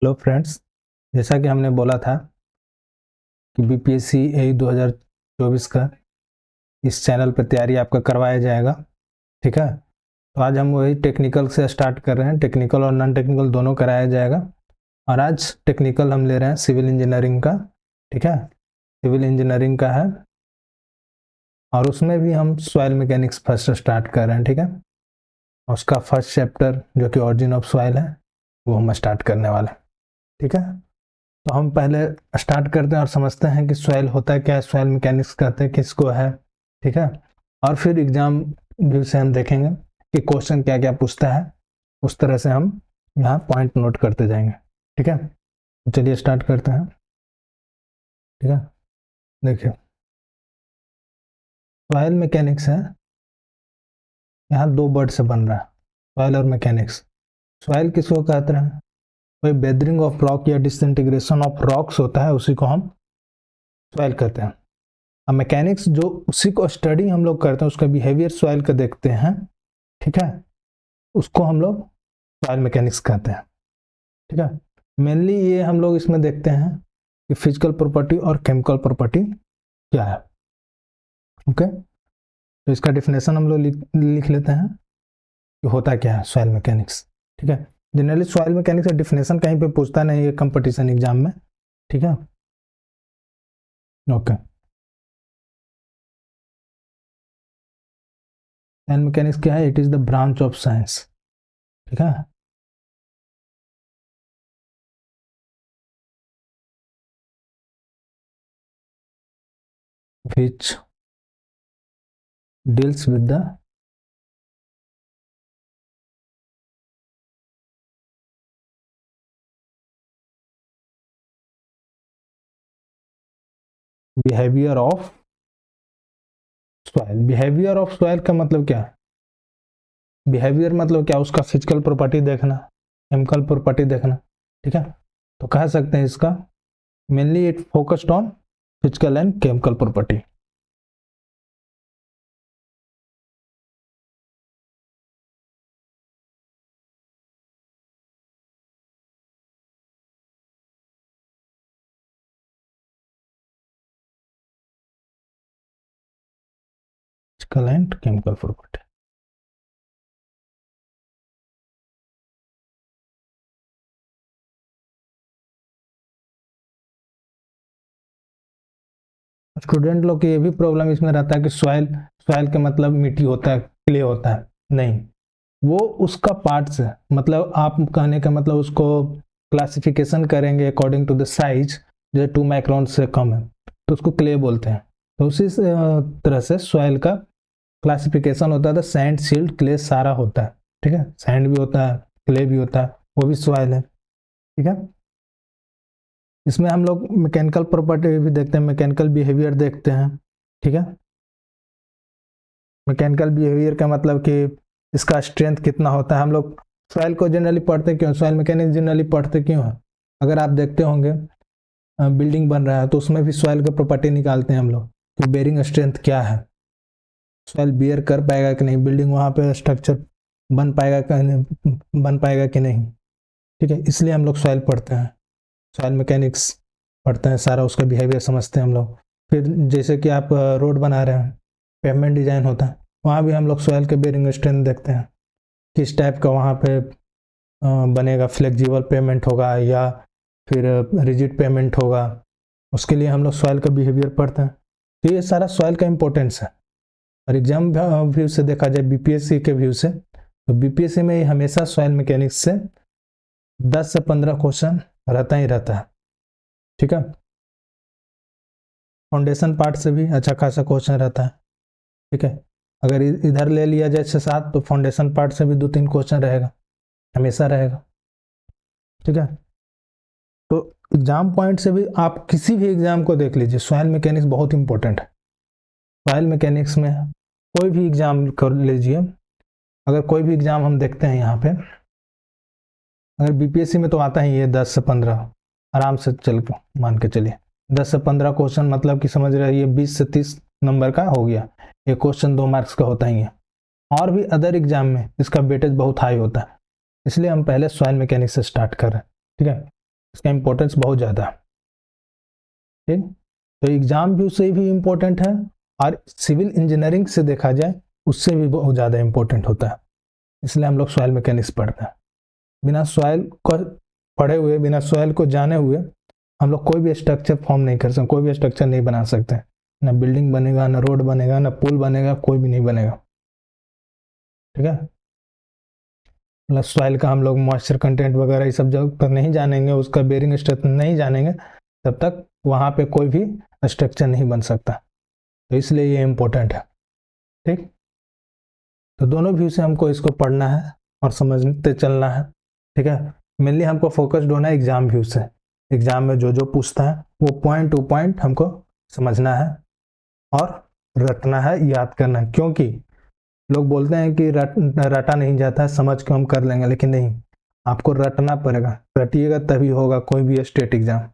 Hello friends, जैसा कि हमने बोला था कि बीपीएससी ए 2024 का इस चैनल पर तैयारी आपका करवाया जाएगा। ठीक है, तो आज हम वही टेक्निकल से स्टार्ट कर रहे हैं। टेक्निकल और नॉन टेक्निकल दोनों कराया जाएगा। और आज टेक्निकल हम ले रहे हैं सिविल इंजीनियरिंग का। ठीक है, सिविल इंजीनियरिंग का है और उसमें भी हम सॉइल मैकेनिक्स फर्स्ट स्टार्ट कर रहे हैं। ठीक है, उसका फर्स्ट चैप्टर जो कि ऑरिजिन ऑफ सॉइल है वो हम स्टार्ट करने वाले हैं। ठीक है, तो हम पहले स्टार्ट करते हैं और समझते हैं कि सॉइल होता है क्या है, सॉइल मैकेनिक्स कहते हैं किसको है। ठीक है, और फिर एग्जाम व्यू से हम देखेंगे कि क्वेश्चन क्या क्या पूछता है, उस तरह से हम यहाँ पॉइंट नोट करते जाएंगे। ठीक है, तो चलिए स्टार्ट करते हैं। ठीक है, देखिए सॉइल मैकेनिक्स है, यहाँ दो वर्ड से बन रहा है, सॉइल और मैकेनिक्स। सॉइल किसको कहते हैं? कोई बेदरिंग ऑफ रॉक या डिसइंटीग्रेशन ऑफ रॉक्स होता है, उसी को हम सॉइल कहते हैं। अब मैकेनिक्स जो उसी को स्टडी हम लोग करते हैं, उसका बिहेवियर सॉइल का देखते हैं। ठीक है, उसको हम लोग सॉइल मैकेनिक्स कहते हैं। ठीक है, मेनली ये हम लोग इसमें देखते हैं कि फिजिकल प्रॉपर्टी और केमिकल प्रॉपर्टी क्या है। ओके, तो इसका डिफिनेशन हम लोग लिख लेते हैं कि होता क्या है सॉइल मैकेनिक्स। ठीक है, जनरली सॉइल मैकेनिक्स का डिफिनेशन कहीं पे पूछता नहीं है कंपटीशन एग्जाम में। ठीक है, ओके। सॉइल मैकेनिक्स क्या है? It is the branch of science. ठीक है, which deals with the behaviour of soil. Behaviour of soil का मतलब क्या है? बिहेवियर मतलब क्या? उसका फिजिकल प्रॉपर्टी देखना, केमिकल प्रॉपर्टी देखना। ठीक है, तो कह सकते हैं इसका mainly it focused on physical and chemical property. Physical and chemical property. Student लोग की ये भी प्रॉब्लम इसमें रहता है कि सॉइल सॉइल के मतलब मिट्टी होता है, क्ले होता है। नहीं, वो उसका पार्ट्स है। मतलब आप कहने का मतलब उसको क्लासिफिकेशन करेंगे अकॉर्डिंग टू द साइज, जो 2 माइक्रोन से कम है तो उसको क्ले बोलते हैं। तो उसी तरह से सॉइल का क्लासिफिकेशन होता है, तो सैंड, सिल्ट, क्ले सारा होता है। ठीक है, सैंड भी होता है, क्ले भी होता है, वो भी सॉइल है। ठीक है, इसमें हम लोग मैकेनिकल प्रॉपर्टी भी देखते हैं, मैकेनिकल बिहेवियर देखते हैं। ठीक है, मैकेनिकल बिहेवियर का मतलब कि इसका स्ट्रेंथ कितना होता है। हम लोग सॉइल को जनरली पढ़ते क्यों, सॉइल मैकेनिक्स जनरली पढ़ते क्यों है? अगर आप देखते होंगे बिल्डिंग बन रहा है तो उसमें भी सॉइल का प्रॉपर्टी निकालते हैं हम लोग कि बेरिंग स्ट्रेंथ क्या है, सॉइल बियर कर पाएगा कि नहीं, बिल्डिंग वहाँ पे स्ट्रक्चर बन पाएगा कि नहीं, बन पाएगा कि नहीं। ठीक है, इसलिए हम लोग सॉइल पढ़ते हैं, सॉइल मैकेनिक्स पढ़ते हैं, सारा उसका बिहेवियर समझते हैं हम लोग। फिर जैसे कि आप रोड बना रहे हैं, पेवमेंट डिजाइन होता है, वहाँ भी हम लोग सॉइल के बेरिंग स्ट्रेंथ देखते हैं, किस टाइप का वहाँ पे बनेगा, फ्लेक्सिबल पेमेंट होगा या फिर रिजिड पेमेंट होगा। उसके लिए हम लोग सॉइल का बिहेवियर पढ़ते हैं। तो ये सारा सॉइल का इंपॉर्टेंस है। और एग्जाम व्यू से देखा जाए, बीपीएससी के व्यू से, तो बीपीएससी में हमेशा सॉइल मैकेनिक्स से 10 से 15 क्वेश्चन रहता ही रहता है। ठीक है, फाउंडेशन पार्ट से भी अच्छा खासा क्वेश्चन रहता है। ठीक है, अगर इधर ले लिया जाए 6-7, तो फाउंडेशन पार्ट से भी 2-3 क्वेश्चन रहेगा, हमेशा रहेगा। ठीक है, तो एग्जाम पॉइंट से भी आप किसी भी एग्जाम को देख लीजिए, सॉइल मैकेनिक्स बहुत इंपॉर्टेंट है। सॉइल मैकेनिक्स में कोई भी एग्जाम कर लीजिए, अगर कोई भी एग्जाम हम देखते हैं यहाँ पे, अगर बीपीएससी में तो आता ही है 10 से 15, आराम से चल मान के चलिए 10 से 15 क्वेश्चन, मतलब कि समझ रहे, ये 20 से 30 नंबर का हो गया। ये क्वेश्चन 2 मार्क्स का होता ही है। और भी अदर एग्जाम में इसका वेटेज बहुत हाई होता है, इसलिए हम पहले सॉइल मैकेनिक्स से स्टार्ट कर रहे हैं। ठीक है, इसका इम्पोर्टेंस बहुत ज़्यादा है। ठीक, तो एग्जाम भी उससे भी इम्पोर्टेंट है, और सिविल इंजीनियरिंग से देखा जाए उससे भी बहुत ज़्यादा इम्पोर्टेंट होता है। इसलिए हम लोग सॉइल मैकेनिक्स पढ़ते हैं। बिना सॉइल को पढ़े हुए, बिना सॉइल को जाने हुए हम लोग कोई भी स्ट्रक्चर फॉर्म नहीं कर सकते, कोई भी स्ट्रक्चर नहीं बना सकते। ना बिल्डिंग बनेगा, ना रोड बनेगा, ना पुल बनेगा, कोई भी नहीं बनेगा। ठीक है, मतलब सॉइल का हम लोग मॉइस्चर कंटेंट वगैरह ये सब जब तक नहीं जानेंगे, उसका बेरिंग स्ट्रक्चर नहीं जानेंगे, तब तक वहाँ पे कोई भी स्ट्रक्चर नहीं बन सकता। तो इसलिए ये इम्पोर्टेंट है। ठीक, तो दोनों व्यू से हमको इसको पढ़ना है और समझते चलना है। ठीक है, मेनली हमको फोकस्ड होना है एग्जाम व्यू से। एग्जाम में जो जो पूछता है वो पॉइंट टू पॉइंट हमको समझना है और रटना है, याद करना है। क्योंकि लोग बोलते हैं कि रटा नहीं जाता है, समझ के हम कर लेंगे, लेकिन नहीं, आपको रटना पड़ेगा। रटिएगा तभी होगा कोई भी स्टेट एग्जाम,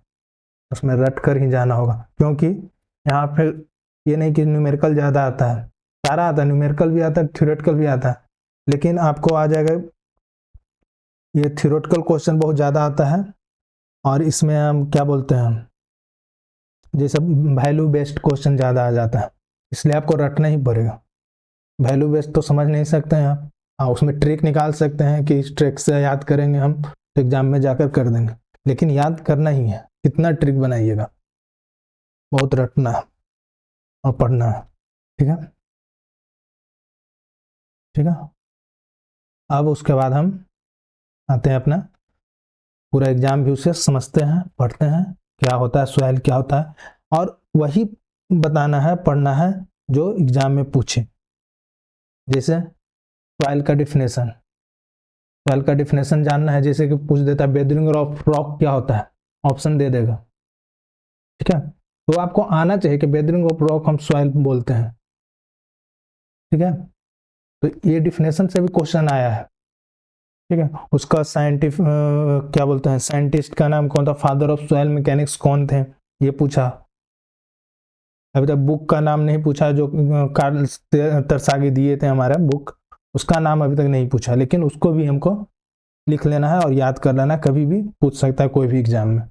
उसमें रट कर ही जाना होगा। क्योंकि यहाँ पे ये नहीं कि न्यूमेरिकल ज़्यादा आता है, सारा आता है, न्यूमेरिकल भी आता है, थ्योरेटिकल भी आता है, लेकिन आपको आ जाएगा ये थ्योरेटिकल क्वेश्चन बहुत ज़्यादा आता है, और इसमें हम क्या बोलते हैं, जैसे वैल्यू बेस्ड क्वेश्चन ज़्यादा आ जाता है, इसलिए आपको रटना ही पड़ेगा। वैल्यू बेस्ड तो समझ नहीं सकते हैं आप, हाँ उसमें ट्रिक निकाल सकते हैं कि इस ट्रिक से याद करेंगे हम तो एग्जाम में जाकर कर देंगे, लेकिन याद करना ही है। कितना ट्रिक बनाइएगा, बहुत रटना है और पढ़ना है। ठीक है, ठीक है। अब उसके बाद हम आते हैं अपना पूरा एग्जाम व्यू से समझते हैं, पढ़ते हैं क्या होता है सॉइल, क्या होता है, और वही बताना है, पढ़ना है जो एग्जाम में पूछे। जैसे सॉइल का डिफिनेशन, सॉइल का डिफिनेशन जानना है, जैसे कि पूछ देता है बेदरिंग ऑफ रॉक क्या होता है, ऑप्शन दे देगा। ठीक है, तो आपको आना चाहिए कि बेदरिंग ऑफ रॉक हम सॉइल बोलते हैं। ठीक है, तो ये डिफिनेशन से भी क्वेश्चन आया है। ठीक है, उसका साइंटिफिक क्या बोलते हैं, साइंटिस्ट का नाम कौन था, फादर ऑफ सॉइल मैकेनिक्स कौन थे, ये पूछा। अभी तक बुक का नाम नहीं पूछा, जो कार्ल तरसागी दिए थे हमारा बुक, उसका नाम अभी तक नहीं पूछा, लेकिन उसको भी हमको लिख लेना है और याद कर लेना है, कभी भी पूछ सकता है कोई भी एग्जाम में।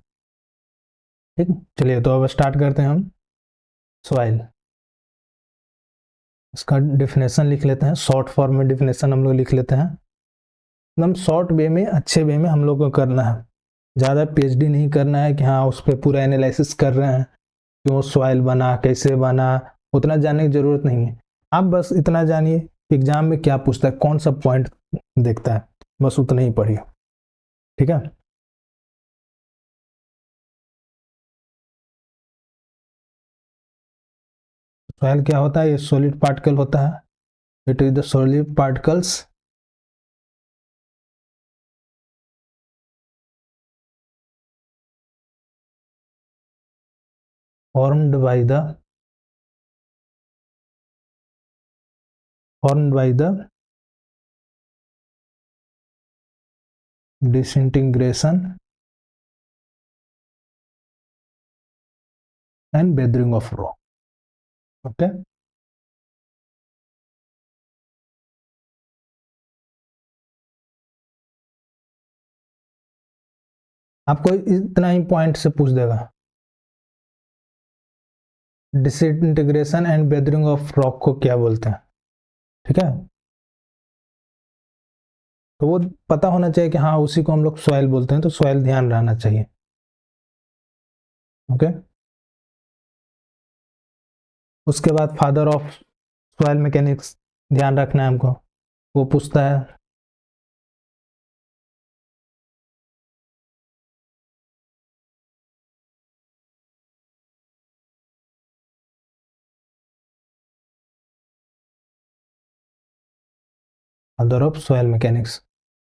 ठीक, चलिए तो अब स्टार्ट करते हैं हम सॉइल। इसका डिफिनेशन लिख लेते हैं, शॉर्ट फॉर्म में डिफिनेशन हम लोग लिख लेते हैं, एकदम शॉर्ट वे में, अच्छे वे में हम लोग को करना है। ज़्यादा पीएचडी नहीं करना है कि हाँ उस पर पूरा एनालिसिस कर रहे हैं, क्यों सॉइल बना, कैसे बना, उतना जानने की ज़रूरत नहीं है। आप बस इतना जानिए एग्जाम में क्या पूछता है, कौन सा पॉइंट देखता है, बस उतना ही पढ़िए। ठीक है, सॉइल क्या होता है, ये सॉलिड पार्टिकल होता है। It is the solid particles formed by the formed by the disintegration and weathering of rock। Okay, आपको इतना ही पॉइंट से पूछ देगा, disintegration and weathering of rock को क्या बोलते हैं। ठीक है, तो वो पता होना चाहिए कि हाँ उसी को हम लोग सॉइल बोलते हैं, तो सॉइल ध्यान रहना चाहिए। ओके, उसके बाद फादर ऑफ सॉइल मैकेनिक्स ध्यान रखना है हमको, वो पूछता है। फादर ऑफ सॉइल मैकेनिक्स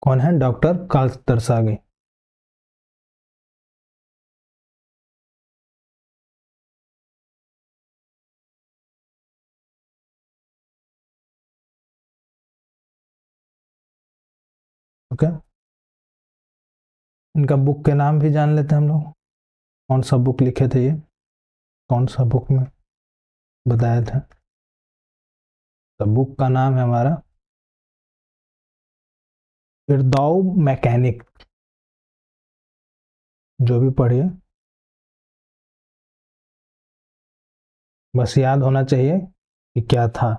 कौन है, डॉक्टर कार्ल तरसागी। ओके, इनका बुक के नाम भी जान लेते हैं हम लोग, कौन सा बुक लिखे थे ये, कौन सा बुक में बताया था। तो बुक का नाम है हमारा इरदाउ मैकेनिक। जो भी पढ़िए बस याद होना चाहिए कि क्या था।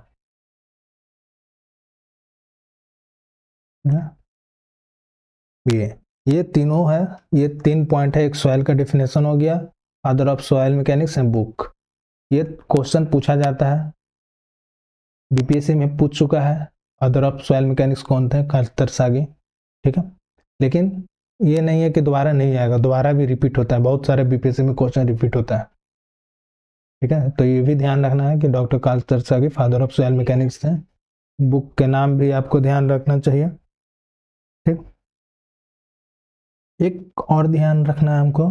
ये तीनों है, ये 3 पॉइंट है। एक सॉइल का डिफिनेशन हो गया, father of soil mechanics and book. ये क्वेश्चन पूछा जाता है, बीपीएससी में पूछ चुका है। फादर ऑफ सॉइल मैकेनिक्स कौन थे? कार्ल तरसागी। ठीक है, लेकिन ये नहीं है कि दोबारा नहीं आएगा, दोबारा भी रिपीट होता है, बहुत सारे बीपीएससी में क्वेश्चन रिपीट होता है। ठीक है, तो ये भी ध्यान रखना है कि doctor Karl Terzaghi father of soil mechanics थे। बुक के नाम भी आपको ध्यान रखना चाहिए। ठीक, एक और ध्यान रखना है हमको,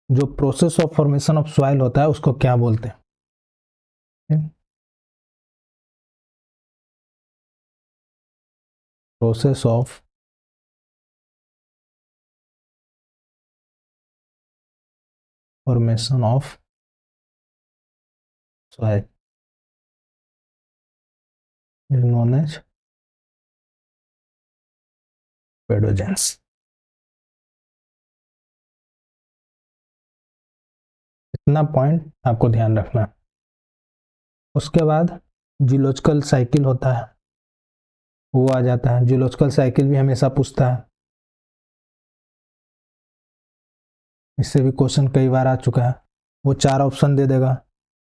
जो process of formation of soil होता है उसको क्या बोलते हैं? Process of formation of soil is known as pedogenesis. इतना पॉइंट आपको ध्यान रखना है। उसके बाद जियोलॉजिकल साइकिल होता है, वो आ जाता है। जियोलॉजिकल साइकिल भी हमेशा पूछता है, इससे भी क्वेश्चन कई बार आ चुका है। वो 4 ऑप्शन दे देगा,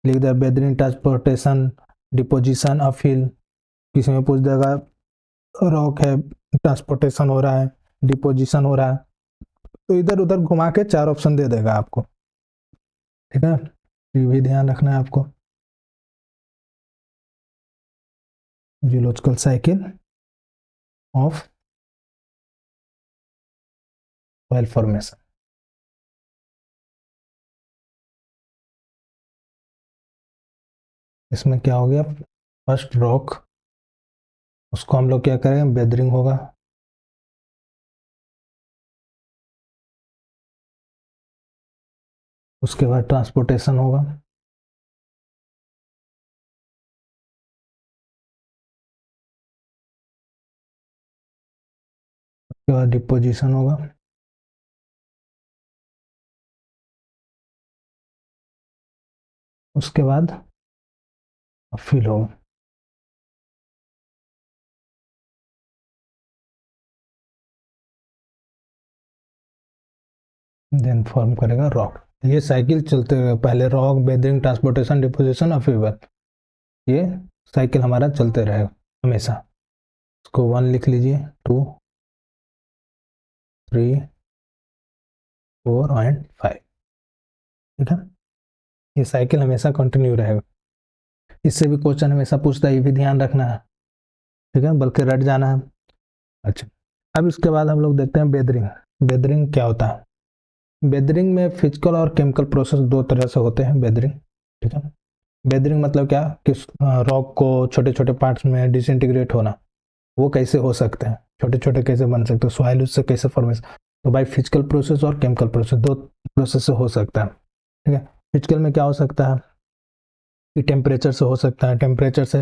लिख दे बेदरिंग ट्रांसपोर्टेशन, डिपोजिशन ऑफ हिल। किसी में पूछ देगा रॉक है, ट्रांसपोर्टेशन हो रहा है, डिपोजिशन हो रहा है, तो इधर उधर घुमा के 4 ऑप्शन दे देगा आपको। ठीक है, ये भी ध्यान रखना है आपको। Geological cycle of soil formation. इसमें क्या हो गया? फर्स्ट रॉक, उसको हम लोग क्या करेंगे? बेदरिंग होगा। उसके बाद ट्रांसपोर्टेशन होगा। उसके बाद डिपोजिशन होगा। उसके बाद फिल होगा। देन फॉर्म करेगा रॉक। ये साइकिल चलते हुए पहले रॉक, बेदरिंग, ट्रांसपोर्टेशन, डिपोजिशन और फिर ये साइकिल हमारा चलते रहेगा हमेशा। इसको 1 लिख लीजिए, 2, 3, 4 एंड 5। ठीक है, ये साइकिल हमेशा कंटिन्यू रहेगा। इससे भी क्वेश्चन हमेशा पूछता है, ये भी ध्यान रखना है। ठीक है, बल्कि रट जाना है। अच्छा, अब इसके बाद हम लोग देखते हैं बेदरिंग। बेदरिंग क्या होता है? बेदरिंग में फिजिकल और केमिकल प्रोसेस 2 तरह से होते हैं। बेदरिंग, ठीक है, बेदरिंग मतलब क्या कि रॉक को छोटे छोटे पार्ट्स में डिसइंटीग्रेट होना, वो कैसे हो सकते हैं, छोटे छोटे कैसे बन सकते हैं, सॉइल उससे कैसे फॉर्मेशन। तो भाई फिजिकल प्रोसेस और केमिकल प्रोसेस, 2 प्रोसेस से हो सकता है। ठीक है, फिजिकल में क्या हो सकता है कि टेम्परेचर से हो सकता है। टेम्परेचर से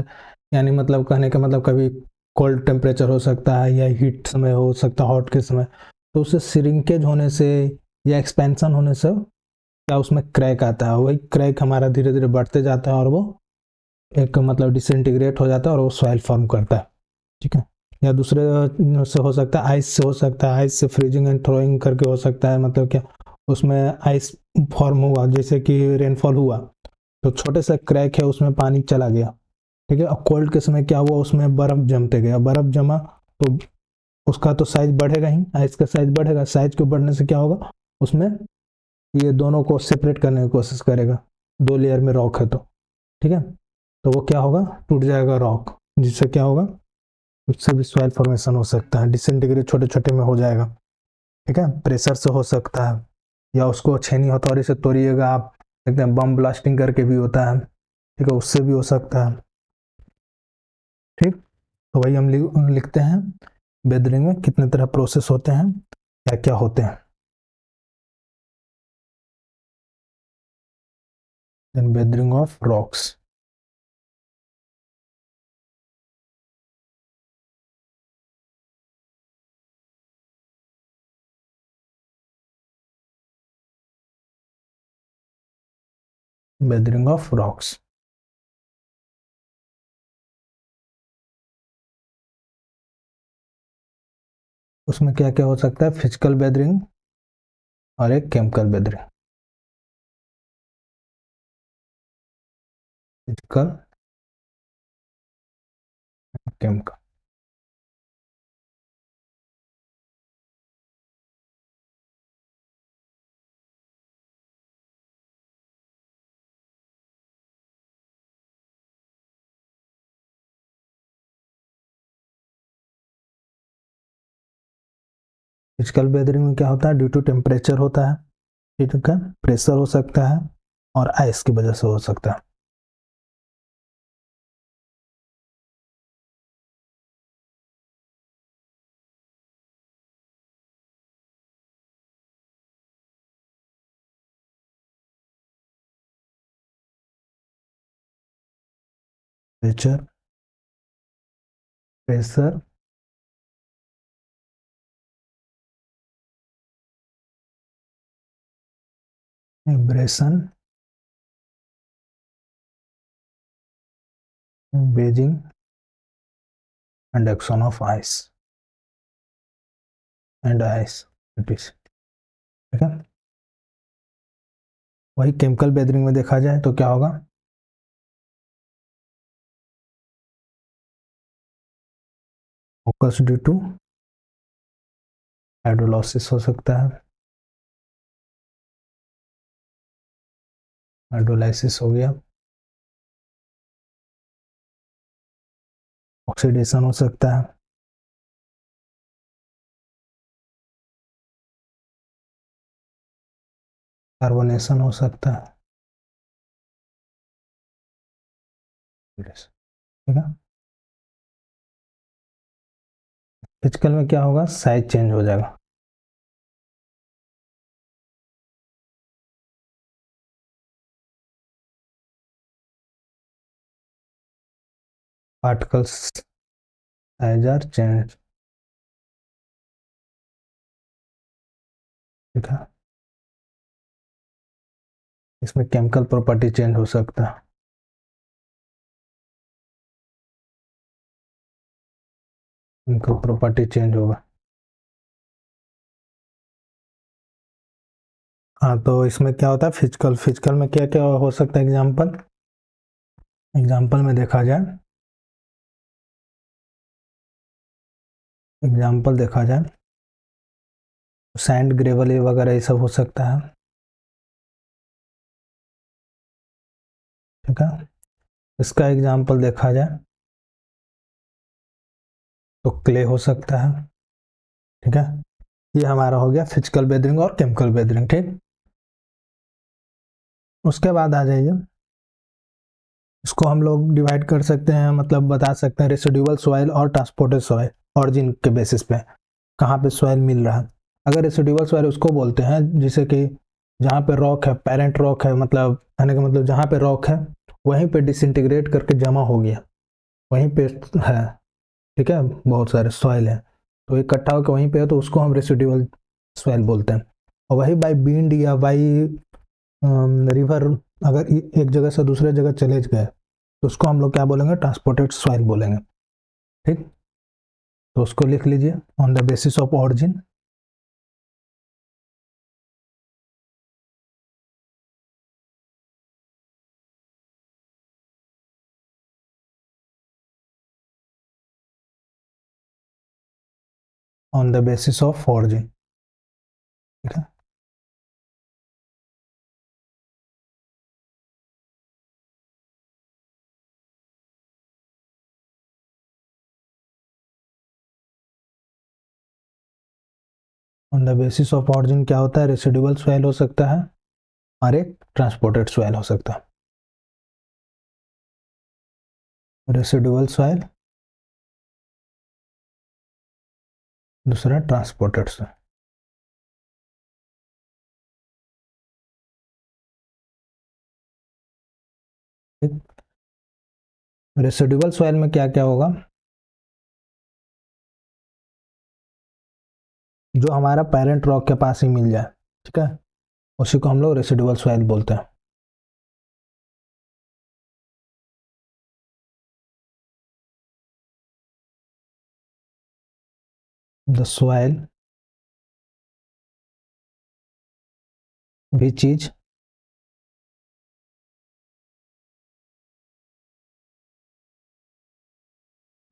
यानी मतलब कहने का मतलब कभी कोल्ड टेम्परेचर हो सकता है, या हीट समय हो सकता है, हॉट के समय। तो उससे श्रिंकेज होने से या एक्सपेंशन होने से क्या उसमें क्रैक आता है, वही क्रैक हमारा धीरे धीरे बढ़ते जाता है और वो एक मतलब डिसइंटीग्रेट हो जाता है और वो सॉइल फॉर्म करता है। ठीक है, या दूसरे से हो सकता है, आइस से हो सकता है। आइस से फ्रीजिंग एंड थ्रोइंग करके हो सकता है। मतलब क्या, उसमें आइस फॉर्म हुआ, जैसे कि रेनफॉल हुआ तो छोटे से क्रैक है, उसमें पानी चला गया। ठीक है, अब कोल्ड के समय क्या हुआ, उसमें बर्फ जमते गया, बर्फ जमा तो उसका तो साइज बढ़ेगा ही, आइस का साइज बढ़ेगा। साइज के बढ़ने से क्या होगा, उसमें ये दोनों को सेपरेट करने की कोशिश करेगा, 2 लेयर में रॉक है तो। ठीक है, तो वो क्या होगा, टूट जाएगा रॉक, जिससे क्या होगा, उससे भी सॉइल फॉर्मेशन हो सकता है, डिसइंटीग्रेट छोटे छोटे में हो जाएगा। ठीक है, प्रेशर से हो सकता है, या उसको छेनी हथौड़ी से तोड़िएगा आप, एकदम बम ब्लास्टिंग करके भी होता है। ठीक है, उससे भी हो सकता है। ठीक, तो वही हम लिखते हैं बेदरिंग में कितने तरह प्रोसेस होते हैं, क्या क्या होते हैं। Then weathering of rocks. Weathering of rocks. उसमें क्या क्या हो सकता है, फिजिकल वेदरिंग और एक chemical weathering. Physical, chemical. Physical weathering में क्या होता है, ड्यू टू टेम्परेचर होता है, ठीक है, प्रेशर हो सकता है और आइस की वजह से हो सकता है। Temperature, pressure, vibration, Beijing and action of ice and ice, it is, ठीक है। वही केमिकल वेदरिंग में देखा जाए तो क्या होगा, फोकस ड्यू टू हाइड्रोलाइसिस हो सकता है, हाइड्रोलाइसिस हो गया, ऑक्सीडेशन हो सकता है, कार्बोनेशन हो सकता है, ठीक है। फिजिकल में क्या होगा, साइज चेंज हो जाएगा, पार्टिकल्स साइज आर चेंज, ठीक है। इसमें केमिकल प्रॉपर्टी चेंज हो सकता है, केमिकल प्रॉपर्टी चेंज होगा। हाँ, तो इसमें क्या होता है, फिजिकल, फिजिकल में क्या क्या हो सकता है, एग्जाम्पल, एग्जाम्पल में देखा जाए, एग्जाम्पल देखा जाए, सैंड, ग्रेवल वगैरह ये सब हो सकता है, ठीक है। इसका एग्जाम्पल देखा जाए तो क्ले हो सकता है, ठीक है। ये हमारा हो गया फिजिकल वेदरिंग और केमिकल वेदरिंग, ठीक। उसके बाद आ जाइए, इसको हम लोग डिवाइड कर सकते हैं, मतलब बता सकते हैं रेसिडुअल सॉइल और ट्रांसपोर्टेड सॉइल, ऑरिजिन के बेसिस पे कहाँ पे सॉइल मिल रहा है। अगर रेसिडुअल सॉइल उसको बोलते हैं जिसे कि जहाँ पे रॉक है, पेरेंट रॉक है, मतलब कहने का मतलब जहाँ पे रॉक है वहीं पे डिसइंटीग्रेट करके जमा हो गया, वहीं पे है, ठीक है, बहुत सारे सॉइल है, तो इकट्ठा होकर वहीं पे है, तो उसको हम रेसिडुअल सॉइल बोलते हैं। और वही बाई विंड या बाई रिवर अगर एक जगह से दूसरे जगह चले गए तो उसको हम लोग क्या बोलेंगे, ट्रांसपोर्टेड सॉइल बोलेंगे, ठीक। तो उसको लिख लीजिए, on the basis of origin, on the basis of origin, ठीक है। On the basis of origin क्या होता है, रेसिडुअल सॉइल हो सकता है और एक ट्रांसपोर्टेड सॉइल हो सकता है, रेसिडुअल सॉइल, दूसरा ट्रांसपोर्टेड सॉइल, ठीक। रेसिडुअल सॉइल में क्या क्या होगा, जो हमारा पेरेंट रॉक के पास ही मिल जाए, ठीक है, उसी को हम लोग रेसिडुअल सॉइल बोलते हैं। The soil which is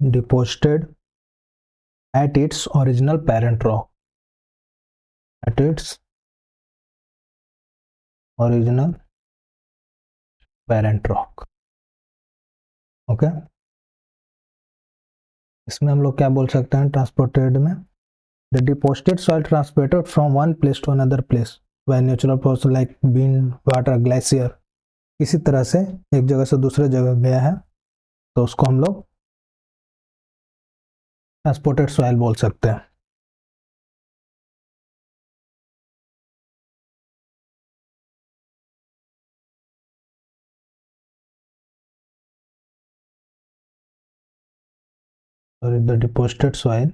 deposited at its original parent rock, at its original parent rock. ओके इसमें हम लोग क्या बोल सकते हैं ट्रांसपोर्टेड में, the deposited soil transported from one place to another place by natural process like wind water glacier, इसी तरह से एक जगह से दूसरे जगह गया है तो उसको हम लोग ट्रांसपोर्टेड सॉइल बोल सकते हैं. और the deposited soil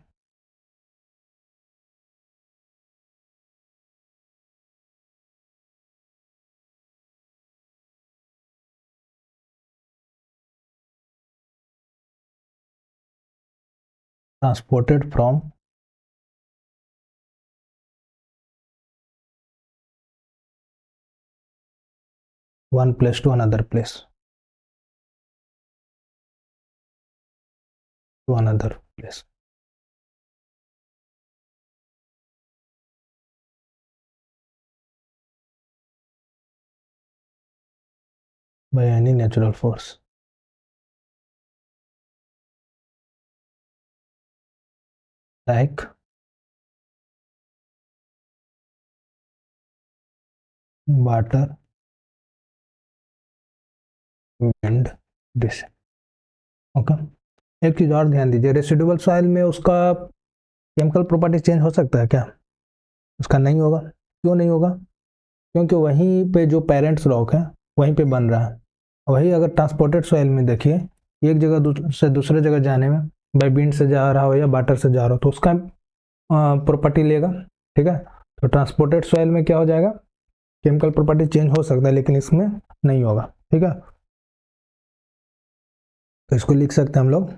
transported from one place to another place, to another place. By any natural force. Like water, wind, this. Okay एक चीज और ध्यान दीजिए, रेसिडुअल सॉइल में उसका केमिकल प्रॉपर्टी चेंज हो सकता है क्या? उसका नहीं होगा. क्यों नहीं होगा? क्योंकि वहीं पे जो पेरेंट्स रॉक है वहीं पे बन रहा है. वही अगर ट्रांसपोर्टेड सॉइल में देखिए, एक जगह से दूसरे जगह जाने में बाई विंड से जा रहा हो या वाटर से जा रहा हो तो उसका प्रॉपर्टी लेगा. ठीक है, तो ट्रांसपोर्टेड सॉइल में क्या हो जाएगा, केमिकल प्रॉपर्टी चेंज हो सकता है लेकिन इसमें नहीं होगा. ठीक है, तो इसको लिख सकते हैं हम लोग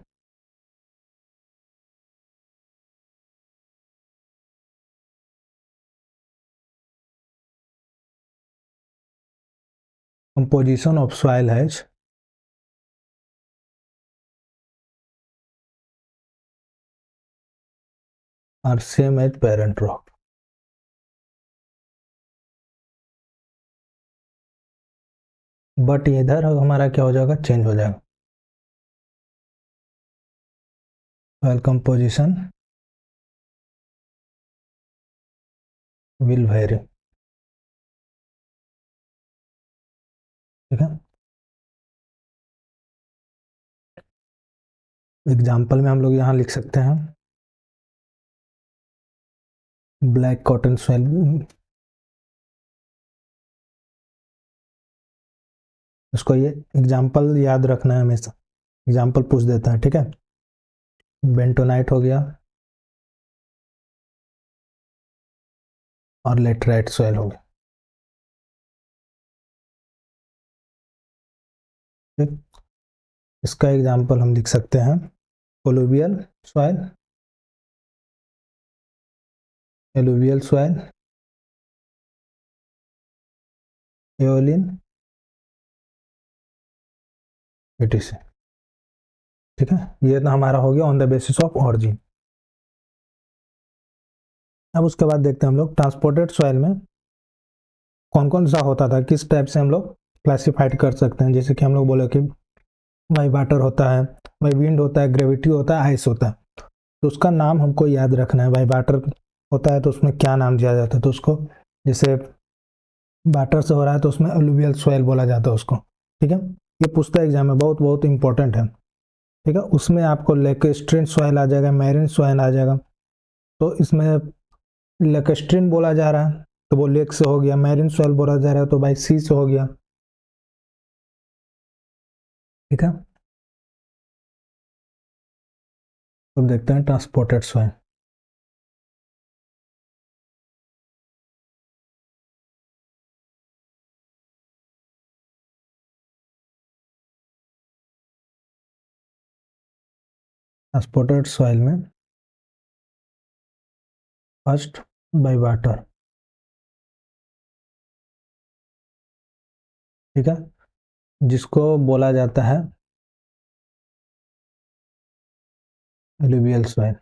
composition of soil has are same as parent rock. But इधर हमारा क्या हो जाएगा, चेंज हो जाएगा. soil composition will vary. ठीक है, एग्जाम्पल में हम लोग यहाँ लिख सकते हैं ब्लैक कॉटन सॉइल. इसको ये एग्जाम्पल याद रखना है हमेशा, एग्जाम्पल पूछ देता है. ठीक है, बेंटोनाइट हो गया और लेटराइट सॉइल हो गया. ठीक, इसका एग्जाम्पल हम लिख सकते हैं alluvial soil, alluvial soil, aeolian, etc. ठीक है, ये तो हमारा हो गया on the basis of origin. अब उसके बाद देखते हैं हम लोग ट्रांसपोर्टेड सॉइल में कौन कौन सा होता था, किस टाइप से हम लोग क्लासिफाइड कर सकते हैं. जैसे कि हम लोग बोले कि भाई वाटर होता है, भाई विंड होता है, ग्रेविटी होता है, आइस होता है. तो उसका नाम हमको याद रखना है. भाई वाटर होता है तो उसमें क्या नाम दिया जाता है, तो उसको जैसे वाटर से हो रहा है तो उसमें एलुवियल सॉइल बोला जाता है उसको. ठीक है, ये पूछता है एग्जाम में, बहुत बहुत इंपॉर्टेंट है. ठीक है, उसमें आपको लेकेस्ट्रीन सॉइल आ जाएगा, मैरिन सॉइल आ जाएगा. तो इसमें लेकेस्ट्रीन बोला जा रहा है तो वो लेक से हो गया, मैरिन सॉइल बोला जा रहा है तो भाई सी से हो गया. ठीक है, तो देखते हैं ट्रांसपोर्टेड सॉइल. ट्रांसपोर्टेड सॉइल में फर्स्ट बाय वाटर, ठीक है, जिसको बोला जाता है एलुवियल सॉइल।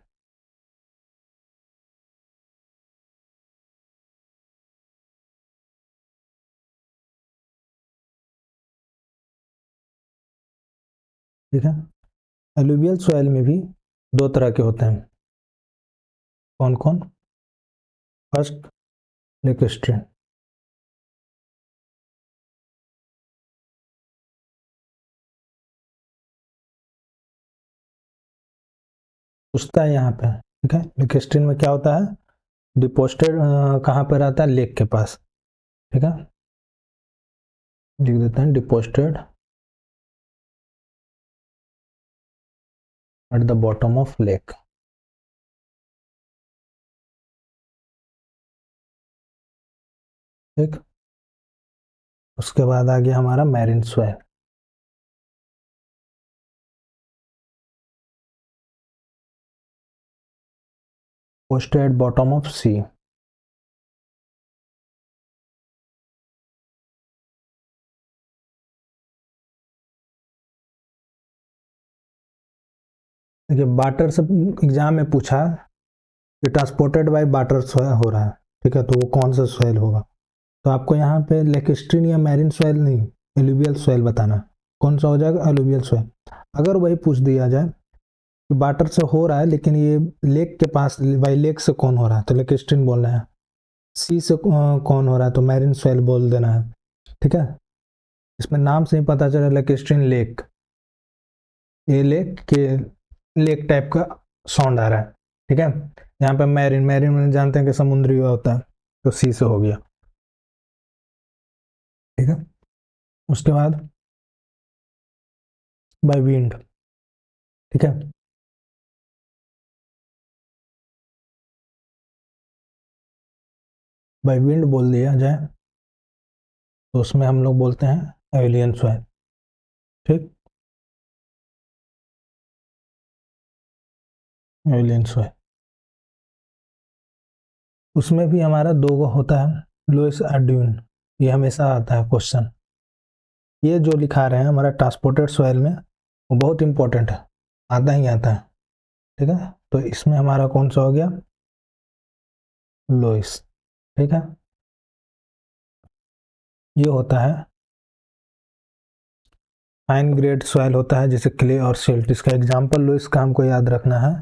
ठीक है, एलुवियल सॉइल में भी दो तरह के होते हैं। कौन कौन? फर्स्ट लेकेस्ट्रीन, पूछता है यहाँ पे। ठीक है, लेकेस्ट्रीन में क्या होता है? डिपोजिटेड कहाँ पर रहता है? लेक के पास। ठीक है, लिख देते हैं deposited at the bottom of lake. ठीक, उसके बाद आ गया हमारा marine soil. Posted at bottom of sea. देखिए, वाटर से एग्जाम में पूछा कि ट्रांसपोर्टेड बाय वाटर हो रहा है, ठीक है, तो वो कौन सा सॉइल होगा? तो आपको यहाँ पे लेकेस्ट्रीन या मैरिन सॉइल नहीं, एलुवियल सॉइल बताना। कौन सा हो जाएगा? Alluvial soil. अगर वही पूछ दिया जाए कि वाटर से हो रहा है लेकिन ये लेक के पास, भाई लेक से कौन हो रहा है, तो लेकेस्ट्रीन बोलना है। सी से कौन हो रहा है, तो मैरिन सॉइल बोल देना है। ठीक है, इसमें नाम से ही पता चला लेकेस्ट्रीन लेक, ये लेक के लेक टाइप का साउंड आ रहा है। ठीक है, यहाँ पे मैरिन, मैरिन में जानते हैं कि समुद्री होता है, तो सी से हो गया। ठीक है, उसके बाद बाय विंड। ठीक है, बाय विंड बोल दिया जाए तो उसमें हम लोग बोलते हैं एविलियन सॉइल। ठीक, एविलियन सॉइल, उसमें भी हमारा दो गो होता है, लोइस एड्यून। ये हमेशा आता है क्वेश्चन। ये जो लिखा रहे हैं हमारा ट्रांसपोर्टेड सॉइल में, वो बहुत इंपॉर्टेंट है, आता ही आता है। ठीक है, तो इसमें हमारा कौन सा हो गया? लोइस। ठीक है, ये होता है फाइन ग्रेड सॉइल होता है, जैसे क्ले और सिल्ट। इसका एग्जाम्पल लोइस का हमको याद रखना है,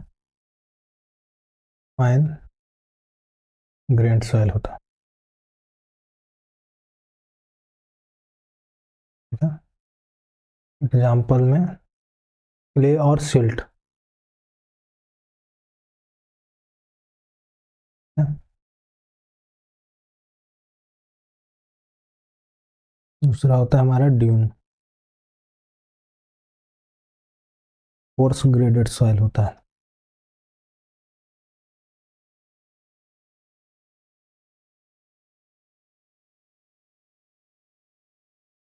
फाइन ग्रेड सॉइल होता है। ठीक है, एग्जाम्पल में क्ले और सिल्ट। दूसरा होता है हमारा ड्यून, कोर्स ग्रेडेड सॉइल होता है।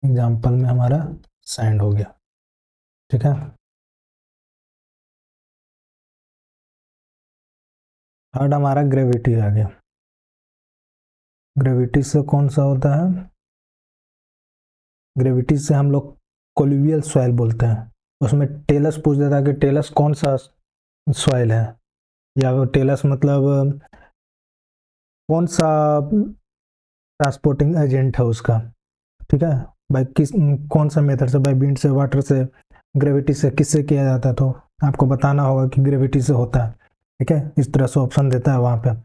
एग्जाम्पल में हमारा सैंड हो गया। ठीक है, थर्ड हमारा ग्रेविटी आ गया। ग्रेविटी से कौन सा होता है? ग्रेविटी से हम लोग कोलिवियल सॉइल बोलते हैं। उसमें टेलस पूछ देता है कि टेलस कौन सा सॉइल है, या वो टेलस मतलब कौन सा ट्रांसपोर्टिंग एजेंट है उसका। ठीक है, बाई किस, कौन सा मेथड से, बाई विंड से, वाटर से, ग्रेविटी से, किससे किया जाता है, तो आपको बताना होगा कि ग्रेविटी से होता है। ठीक है, इस तरह से ऑप्शन देता है वहां पे।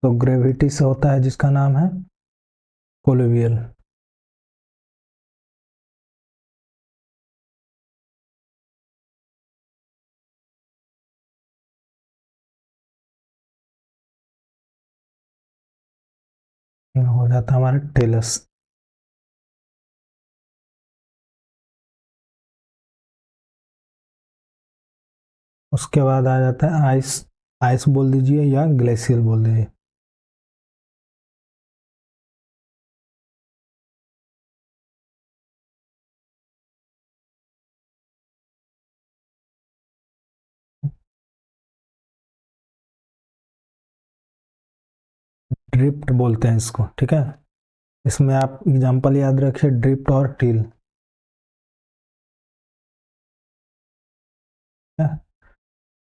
तो ग्रेविटी से होता है जिसका नाम है कोलुवियल। हो जाता है हमारा टेलस। उसके बाद आ जाता है आइस। आइस बोल दीजिए या ग्लेशियल बोल दीजिए। ड्रिफ्ट बोलते हैं इसको, ठीक है। इसमें आप एग्जाम्पल याद रखिए, ड्रिफ्ट और टिल।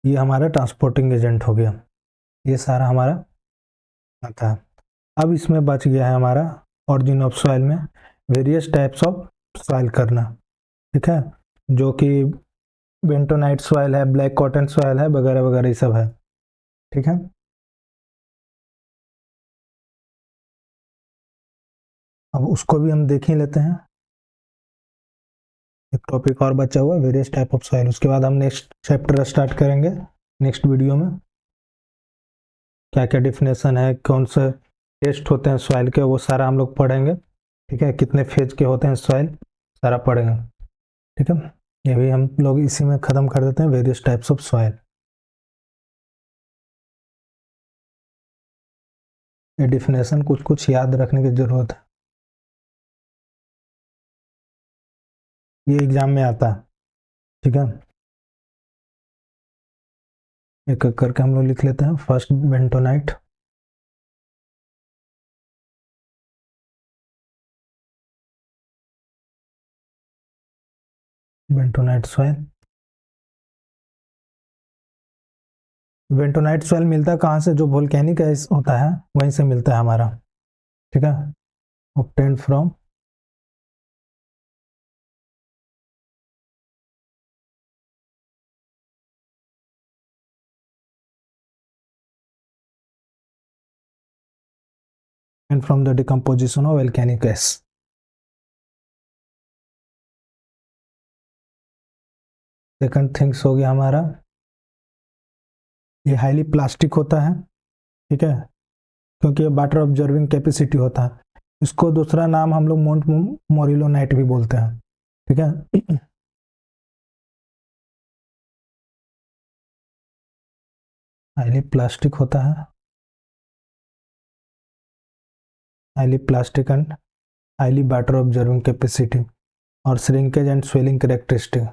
ये हमारा ट्रांसपोर्टिंग एजेंट हो गया, ये सारा हमारा आता है। अब इसमें बच गया है हमारा ऑरिजिन ऑफ सॉइल में वेरियस टाइप्स ऑफ सॉइल करना, ठीक है, जो कि बेंटोनाइट सॉइल है, ब्लैक कॉटन सॉइल है, वगैरह वगैरह ये सब है, ठीक है। अब उसको भी हम देख ही लेते हैं। एक टॉपिक और बचा हुआ है वेरियस टाइप ऑफ सॉइल, उसके बाद हम नेक्स्ट चैप्टर स्टार्ट करेंगे नेक्स्ट वीडियो में। क्या क्या डिफिनेशन है, कौन से टेस्ट होते हैं सॉइल के, वो सारा हम लोग पढ़ेंगे, ठीक है। कितने फेज के होते हैं सॉइल, सारा पढ़ेंगे, ठीक है। ये भी हम लोग इसी में ख़त्म कर देते हैं, वेरियस टाइप्स ऑफ सॉइल। ये डिफिनेशन कुछ कुछ याद रखने की ज़रूरत है, ये एग्जाम में आता है, ठीक है। एक एक करके हम लोग लिख लेते हैं। First bentonite, bentonite soil. Bentonite soil मिलता है कहाँ से, जो वोल्केनिक होता है वहीं से मिलता है हमारा, ठीक है। Obtained from and from the decomposition of volcanic gas. Second things हो गया हमारा, ये हाईली प्लास्टिक होता है, ठीक है, क्योंकि ये वाटर ऑब्जर्विंग कैपेसिटी होता है। इसको दूसरा नाम हम लोग मोंट मोरिलोनाइट भी बोलते हैं, ठीक है। हाईली प्लास्टिक होता है, highly plastic and highly water observing capacity और shrinkage and swelling characteristic.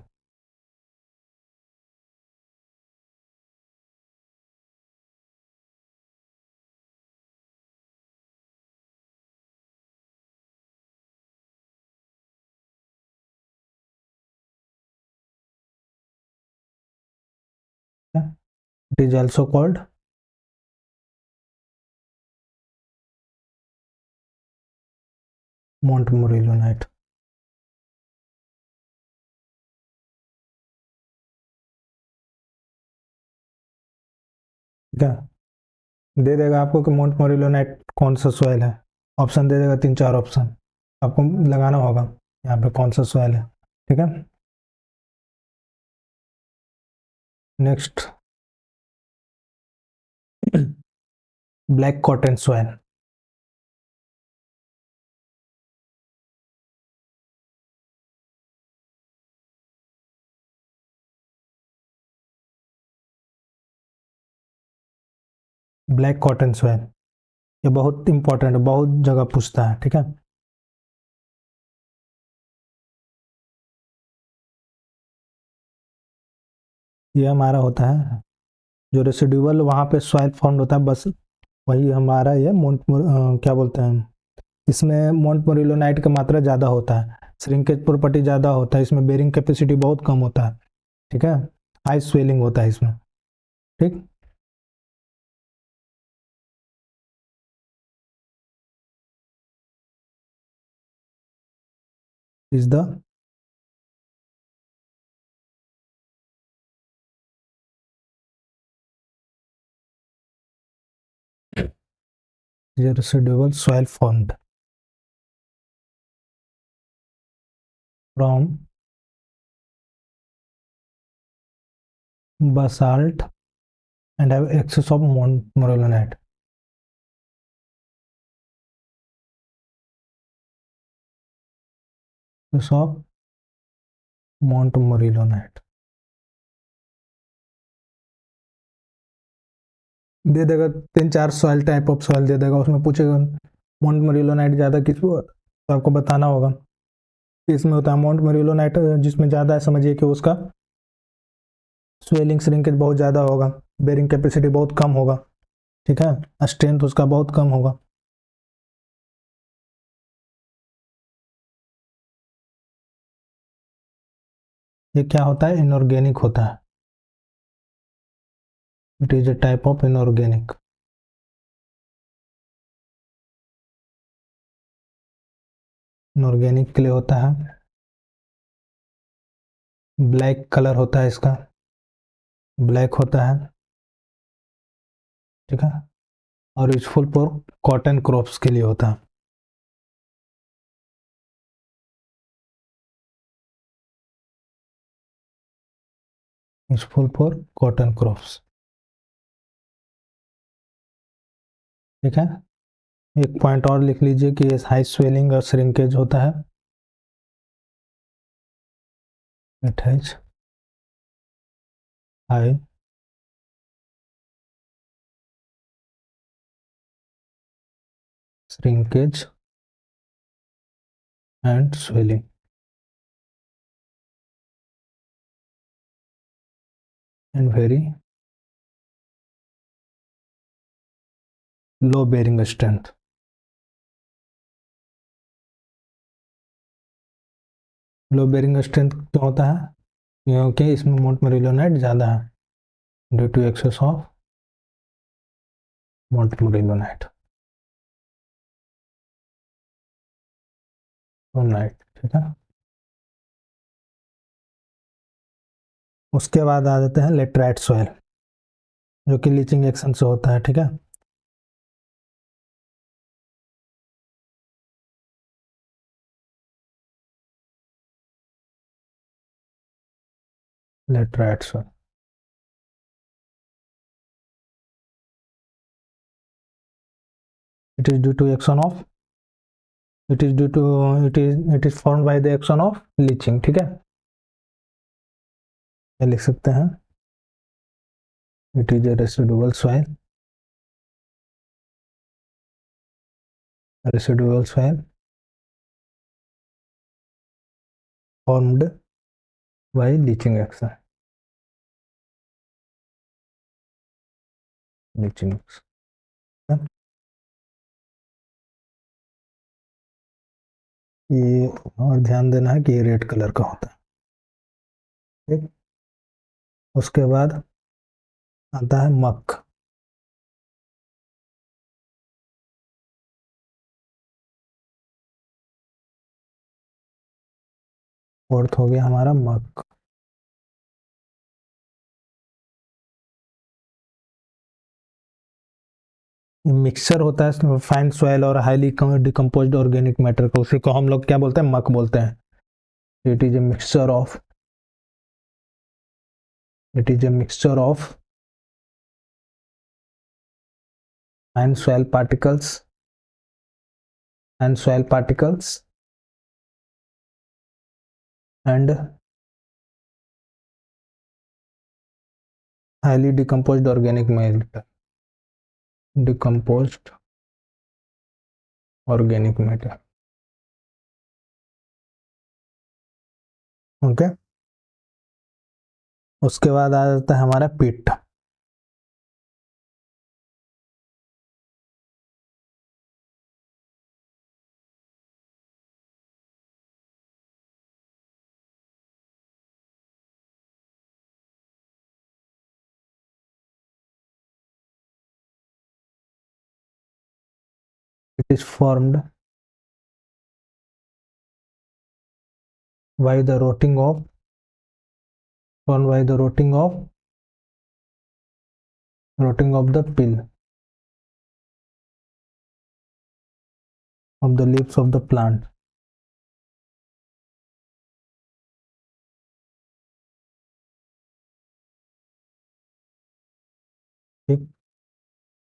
It is also called montmorillonite. ठीक है, दे देगा आपको कि मोंटमोरिलोनाइट कौन सा सॉइल है, ऑप्शन दे देगा, 3-4 ऑप्शन आपको लगाना होगा यहाँ पे कौन सा सॉइल है, ठीक है। Next, black cotton soil. Black cotton soil ये बहुत इंपॉर्टेंट है, बहुत जगह पूछता है, ठीक है। ये हमारा होता है जो रेसिडुअल वहाँ पे सॉइल फॉर्म होता है, बस वही हमारा ये क्या बोलते हैं, इसमें मोंटमोरिलोनाइट का मात्रा ज़्यादा होता है, श्रिंकेज प्रॉपर्टी ज़्यादा होता है, इसमें बेरिंग कैपेसिटी बहुत कम होता है, ठीक है। हाई स्वेलिंग होता है इसमें, ठीक। Is the residual soil formed from basalt and have excess of montmorillonite. Excess of montmorillonite दे देगा, 3-4 सॉइल टाइप ऑफ सॉइल दे देगा, उसमें पूछेगा मोंटमोरिलोनाइट ज़्यादा किस, तो आपको बताना होगा इसमें होता है मोंटमोरिलोनाइट जिसमें ज़्यादा है, समझिए कि उसका स्वेलिंग श्रिंकेज बहुत ज़्यादा होगा, बेरिंग कैपेसिटी बहुत कम होगा, ठीक है, स्ट्रेंथ उसका बहुत कम होगा, ये क्या होता है? इनऑर्गेनिक होता है। It is a type of inorganic. Inorganic clay होता है, ब्लैक कलर होता है इसका, ब्लैक होता है, ठीक है। और यूजफुल फॉर कॉटन क्रॉप्स के लिए होता है। यूजफुल फॉर कॉटन क्रॉप्स, ठीक है। एक पॉइंट और लिख लीजिए कि हाई स्वेलिंग और श्रिंकेज होता है। It has high shrinkage and swelling and very low bearing strength. Low bearing strength क्यों होता है? क्योंकि इसमें मोंटमोरिलोनाइट ज़्यादा है, due to excess of montmorillonite, ठीक है। उसके बाद आ जाते हैं लेटराइट सॉइल, जो कि लीचिंग एक्शन से होता है, ठीक है। Laterite soil, it is due to action of it is due to it is formed by the action of leaching, ठीक है। ये लिख सकते हैं, it is a residual soil, residual soil formed by leaching action, leaching action। ये और ध्यान देना है कि ये रेड कलर का होता है, ठीक। उसके बाद आता है मक। फोर्थ हो गया हमारा मक। मिक्सचर होता है फाइन सॉइल और हाईली डिकम्पोज्ड ऑर्गेनिक मैटर का, उसी को हम लोग क्या बोलते हैं? मक बोलते हैं। It is a mixture of it is a mixture of fine soil particles and soil particles and highly decomposed organic matter, decomposed organic matter, okay. उसके बाद आ जाता है हमारा पिट। It is formed by the rotting of formed by the rotting of the peel of the leaves of the plant, ठीक।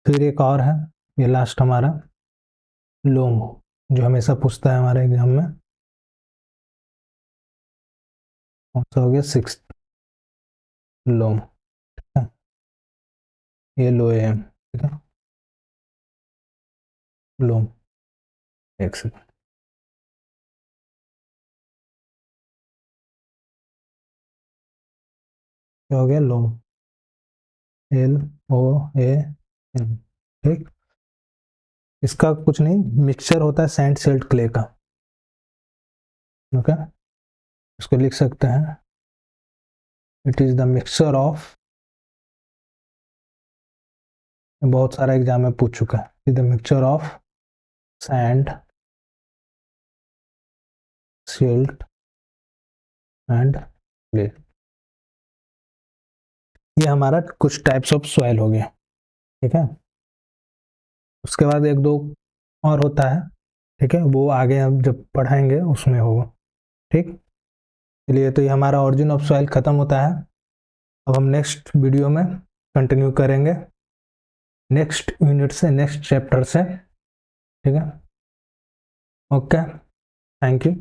फिर एक और है, ये लास्ट हमारा लोम, जो हमेशा पूछता है हमारे एग्जाम में। कौन सा हो गया? सिक्स लोम, ये लो एम, ठीक है। लोम, एक सेकंड, क्या हो गया? लोम, एल ओ ए एम, ठीक। इसका कुछ नहीं, मिक्सचर होता है सैंड सिल्ट क्ले का, ओके। इसको लिख सकते हैं, it is the mixture of, बहुत सारा एग्जाम में पूछ चुका है, is the mixture of sand, silt and clay. ये हमारा कुछ टाइप्स ऑफ सॉइल हो गया, ठीक है। उसके बाद एक दो और होता है, ठीक है, वो आगे हम जब पढ़ाएंगे उसमें होगा, ठीक। चलिए, तो ये हमारा ओरिजिन ऑफ सॉइल खत्म होता है। अब हम नेक्स्ट वीडियो में कंटिन्यू करेंगे, नेक्स्ट यूनिट से, नेक्स्ट चैप्टर से, ठीक है। Okay, thank you.